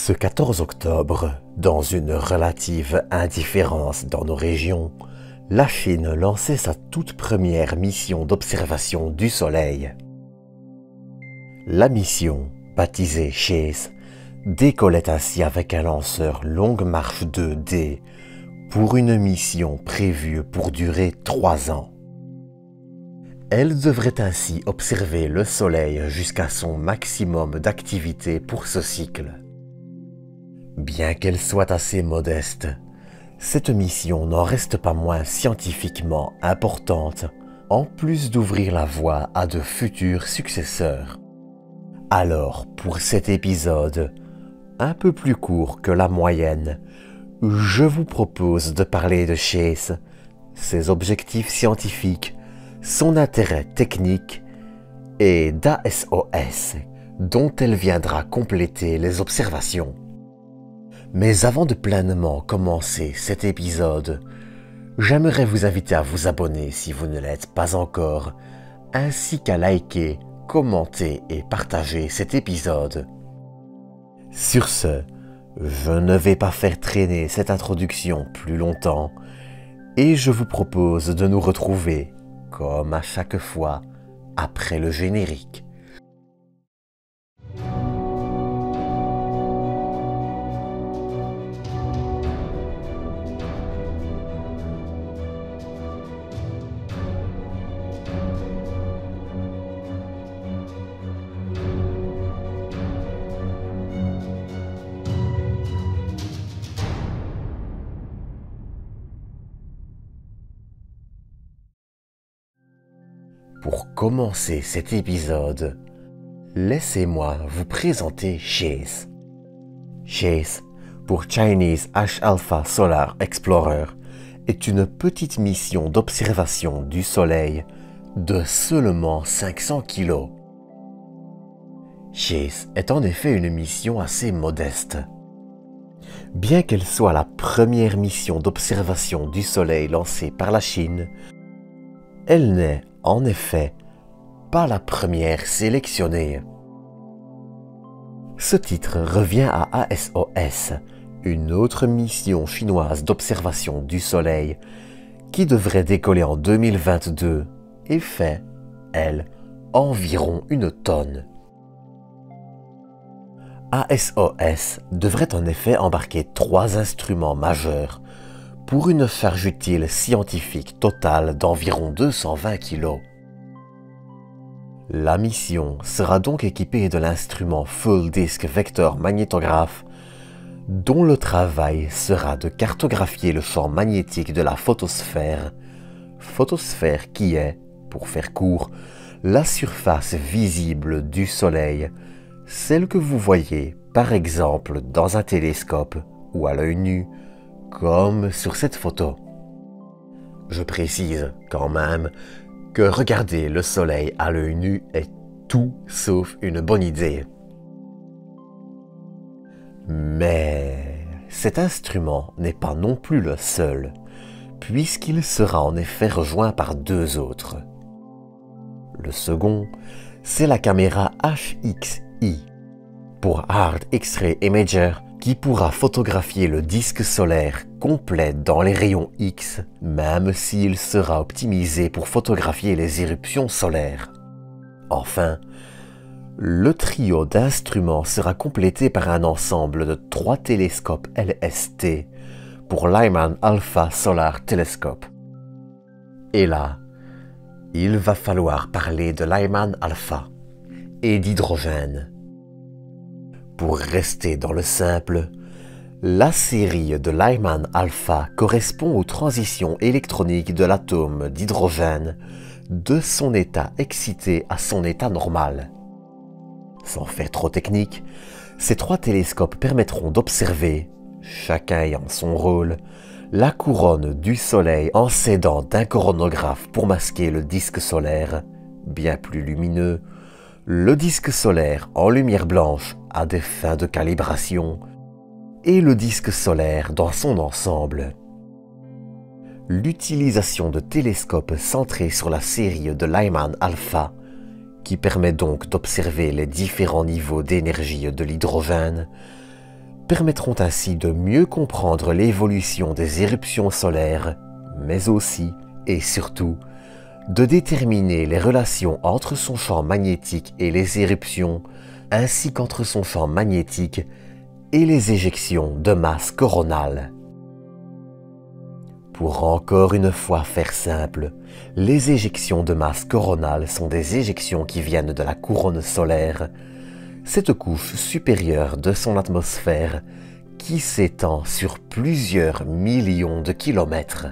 Ce 14 octobre, dans une relative indifférence dans nos régions, la Chine lançait sa toute première mission d'observation du Soleil. La mission, baptisée CHASE, décollait ainsi avec un lanceur Longue Marche 2D pour une mission prévue pour durer 3 ans. Elle devrait ainsi observer le Soleil jusqu'à son maximum d'activité pour ce cycle. Bien qu'elle soit assez modeste, cette mission n'en reste pas moins scientifiquement importante, en plus d'ouvrir la voie à de futurs successeurs. Alors, pour cet épisode, un peu plus court que la moyenne, je vous propose de parler de CHASE, ses objectifs scientifiques, son intérêt technique et d'ASOS, dont elle viendra compléter les observations. Mais avant de pleinement commencer cet épisode, j'aimerais vous inviter à vous abonner si vous ne l'êtes pas encore, ainsi qu'à liker, commenter et partager cet épisode. Sur ce, je ne vais pas faire traîner cette introduction plus longtemps et je vous propose de nous retrouver, comme à chaque fois, après le générique. Pour commencer cet épisode, laissez-moi vous présenter CHASE. CHASE, pour Chinese H-Alpha Solar Explorer, est une petite mission d'observation du Soleil de seulement 500 kg. CHASE est en effet une mission assez modeste. Bien qu'elle soit la première mission d'observation du Soleil lancée par la Chine, elle n'est en effet pas la première sélectionnée. Ce titre revient à ASOS, une autre mission chinoise d'observation du Soleil qui devrait décoller en 2022 et fait, elle, environ 1 tonne. ASOS devrait en effet embarquer 3 instruments majeurs pour une charge utile scientifique totale d'environ 220 kg. La mission sera donc équipée de l'instrument Full Disk Vector Magnétographe, dont le travail sera de cartographier le champ magnétique de la photosphère qui est, pour faire court, la surface visible du Soleil, celle que vous voyez par exemple dans un télescope ou à l'œil nu, comme sur cette photo. Je précise quand même que regarder le Soleil à l'œil nu est tout sauf une bonne idée. Mais cet instrument n'est pas non plus le seul, puisqu'il sera en effet rejoint par 2 autres. Le second, c'est la caméra HXI, pour Hard X-Ray Imager, qui pourra photographier le disque solaire complet dans les rayons X, même s'il sera optimisé pour photographier les éruptions solaires. Enfin, le trio d'instruments sera complété par un ensemble de 3 télescopes LST pour Lyman Alpha Solar Telescope. Et là, il va falloir parler de Lyman Alpha et d'hydrogène. Pour rester dans le simple, la série de Lyman Alpha correspond aux transitions électroniques de l'atome d'hydrogène de son état excité à son état normal. Sans faire trop technique, ces 3 télescopes permettront d'observer, chacun ayant son rôle, la couronne du Soleil en s'aidant d'un coronographe pour masquer le disque solaire, bien plus lumineux, le disque solaire en lumière blanche à des fins de calibration et le disque solaire dans son ensemble. L'utilisation de télescopes centrés sur la série de Lyman Alpha, qui permet donc d'observer les différents niveaux d'énergie de l'hydrogène, permettront ainsi de mieux comprendre l'évolution des éruptions solaires, mais aussi et surtout de déterminer les relations entre son champ magnétique et les éruptions, ainsi qu'entre son champ magnétique et les éjections de masse coronale. Pour encore une fois faire simple, les éjections de masse coronale sont des éjections qui viennent de la couronne solaire, cette couche supérieure de son atmosphère qui s'étend sur plusieurs millions de kilomètres.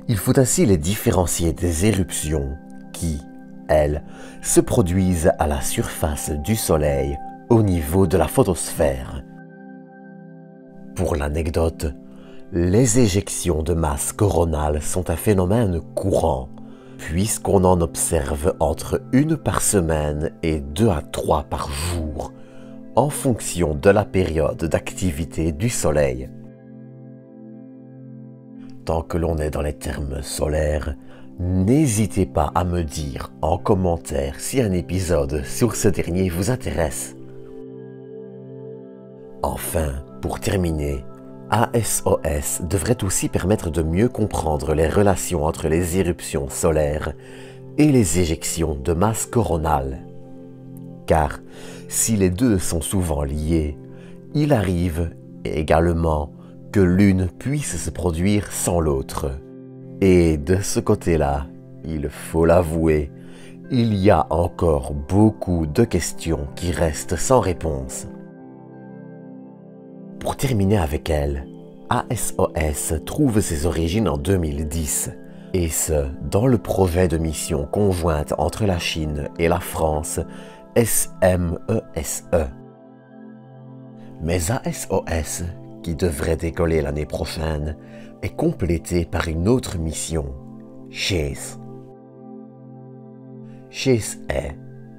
Il faut ainsi les différencier des éruptions qui, elles, se produisent à la surface du Soleil au niveau de la photosphère. Pour l'anecdote, les éjections de masse coronale sont un phénomène courant, puisqu'on en observe entre 1 par semaine et 2 à 3 par jour, en fonction de la période d'activité du Soleil. Tant que l'on est dans les termes solaires, n'hésitez pas à me dire en commentaire si un épisode sur ce dernier vous intéresse. Enfin, pour terminer, ASOS devrait aussi permettre de mieux comprendre les relations entre les éruptions solaires et les éjections de masse coronale. Car si les deux sont souvent liés, il arrive également que l'une puisse se produire sans l'autre. Et de ce côté-là, il faut l'avouer, il y a encore beaucoup de questions qui restent sans réponse. Pour terminer avec elle, ASOS trouve ses origines en 2010, et ce, dans le projet de mission conjointe entre la Chine et la France, SMESE. Mais ASOS, qui devrait décoller l'année prochaine, est complétée par une autre mission, CHASE. CHASE est,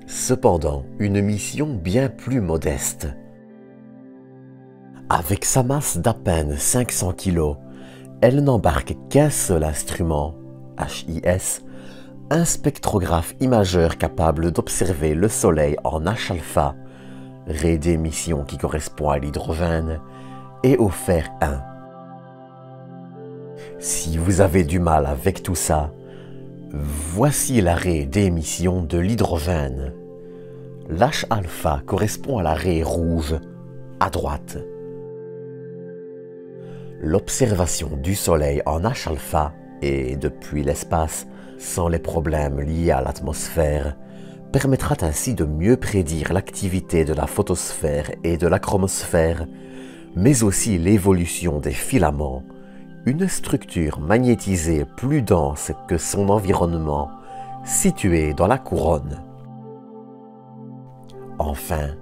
cependant, une mission bien plus modeste. Avec sa masse d'à peine 500 kg, elle n'embarque qu'un seul instrument, HIS, un spectrographe imageur capable d'observer le Soleil en H-alpha, ray d'émission qui correspond à l'hydrogène, et au fer 1. Si vous avez du mal avec tout ça, voici la raie d'émission de l'hydrogène. L'H-alpha correspond à la raie rouge, à droite. L'observation du Soleil en H-alpha et depuis l'espace, sans les problèmes liés à l'atmosphère, permettra ainsi de mieux prédire l'activité de la photosphère et de la chromosphère, mais aussi l'évolution des filaments, une structure magnétisée plus dense que son environnement, située dans la couronne. Enfin,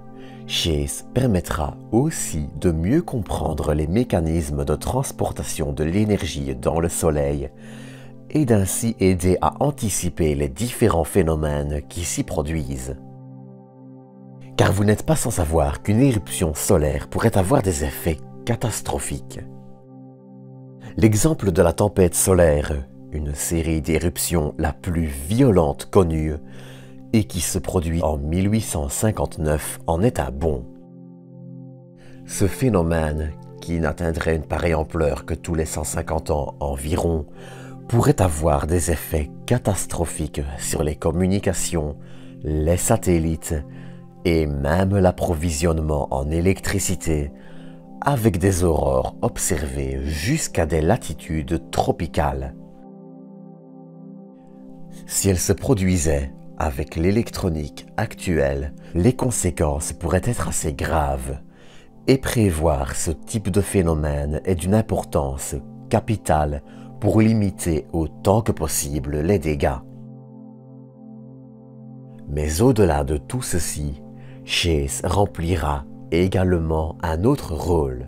CHASE permettra aussi de mieux comprendre les mécanismes de transportation de l'énergie dans le Soleil et d'ainsi aider à anticiper les différents phénomènes qui s'y produisent. Car vous n'êtes pas sans savoir qu'une éruption solaire pourrait avoir des effets catastrophiques. L'exemple de la tempête solaire, une série d'éruptions la plus violente connue, et qui se produit en 1859 en est un bon. Ce phénomène, qui n'atteindrait une pareille ampleur que tous les 150 ans environ, pourrait avoir des effets catastrophiques sur les communications, les satellites et même l'approvisionnement en électricité, avec des aurores observées jusqu'à des latitudes tropicales. Si elle se produisait avec l'électronique actuelle, les conséquences pourraient être assez graves, et prévoir ce type de phénomène est d'une importance capitale pour limiter autant que possible les dégâts. Mais au-delà de tout ceci, CHASE remplira également un autre rôle.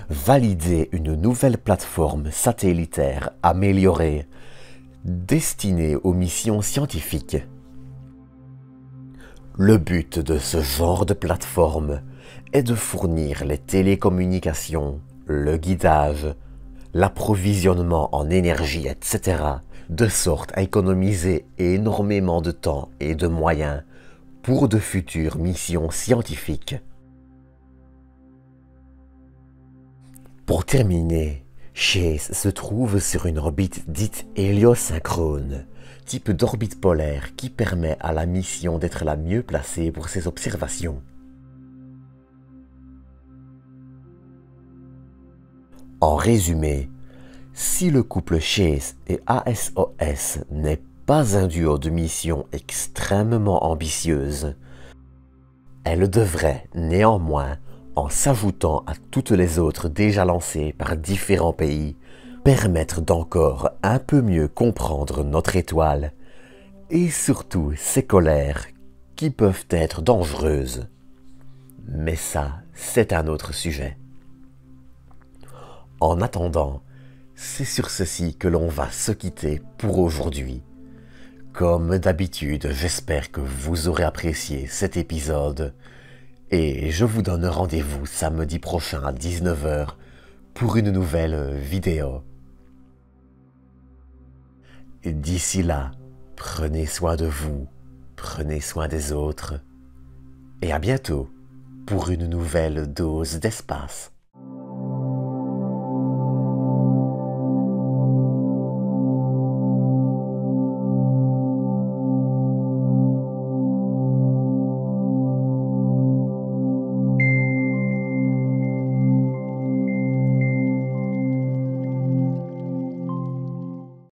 Valider une nouvelle plateforme satellitaire améliorée destinée aux missions scientifiques. Le but de ce genre de plateforme est de fournir les télécommunications, le guidage, l'approvisionnement en énergie, etc., de sorte à économiser énormément de temps et de moyens pour de futures missions scientifiques. Pour terminer, Chase se trouve sur une orbite dite héliosynchrone, type d'orbite polaire qui permet à la mission d'être la mieux placée pour ses observations. En résumé, si le couple Chase et ASOS n'est pas un duo de missions extrêmement ambitieuses, elle devrait néanmoins, en s'ajoutant à toutes les autres déjà lancées par différents pays, permettre d'encore un peu mieux comprendre notre étoile et surtout ses colères qui peuvent être dangereuses. Mais ça, c'est un autre sujet. En attendant, c'est sur ceci que l'on va se quitter pour aujourd'hui. Comme d'habitude, j'espère que vous aurez apprécié cet épisode et je vous donne rendez-vous samedi prochain à 19 h pour une nouvelle vidéo. Et d'ici là, prenez soin de vous, prenez soin des autres et à bientôt pour une nouvelle dose d'espace.